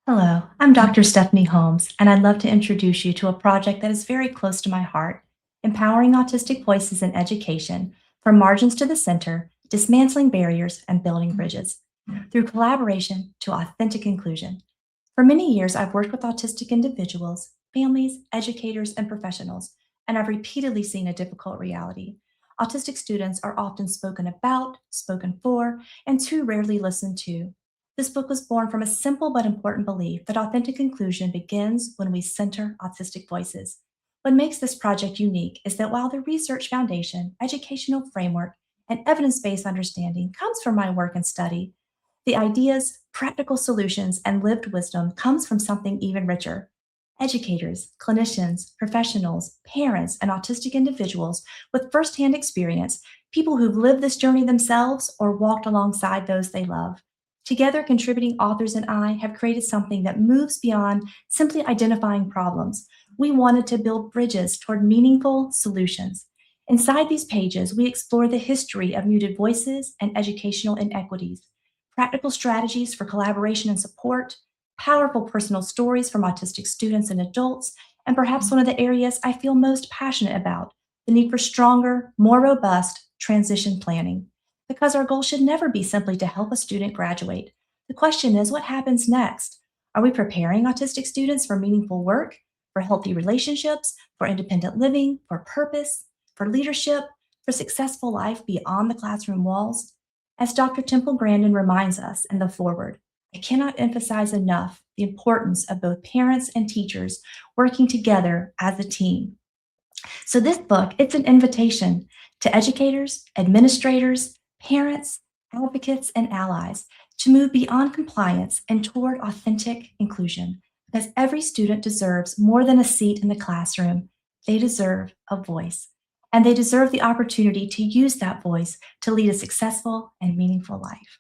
Hello, I'm Dr. Stephanie Holmes, and I'd love to introduce you to a project that is very close to my heart, empowering autistic voices in education from margins to the center, dismantling barriers and building bridges through collaboration to authentic inclusion. For many years, I've worked with autistic individuals, families, educators, and professionals, and I've repeatedly seen a difficult reality. Autistic students are often spoken about, spoken for, and too rarely listened to. This book was born from a simple but important belief that authentic inclusion begins when we center autistic voices. What makes this project unique is that while the research foundation, educational framework, and evidence based understanding comes from my work and study, the ideas, practical solutions, and lived wisdom comes from something even richer. Educators, clinicians, professionals, parents, and autistic individuals with firsthand experience, people who've lived this journey themselves or walked alongside those they love. Together, contributing authors and I have created something that moves beyond simply identifying problems. We wanted to build bridges toward meaningful solutions. Inside these pages, we explore the history of muted voices and educational inequities, practical strategies for collaboration and support, powerful personal stories from autistic students and adults, and perhaps one of the areas I feel most passionate about, the need for stronger, more robust transition planning. Because our goal should never be simply to help a student graduate. The question is, what happens next? Are we preparing autistic students for meaningful work, for healthy relationships, for independent living, for purpose, for leadership, for successful life beyond the classroom walls? As Dr. Temple Grandin reminds us in the foreword, I cannot emphasize enough the importance of both parents and teachers working together as a team. So this book, it's an invitation to educators, administrators, parents, advocates, and allies to move beyond compliance and toward authentic inclusion because every student deserves more than a seat in the classroom. They deserve a voice, and they deserve the opportunity to use that voice to lead a successful and meaningful life.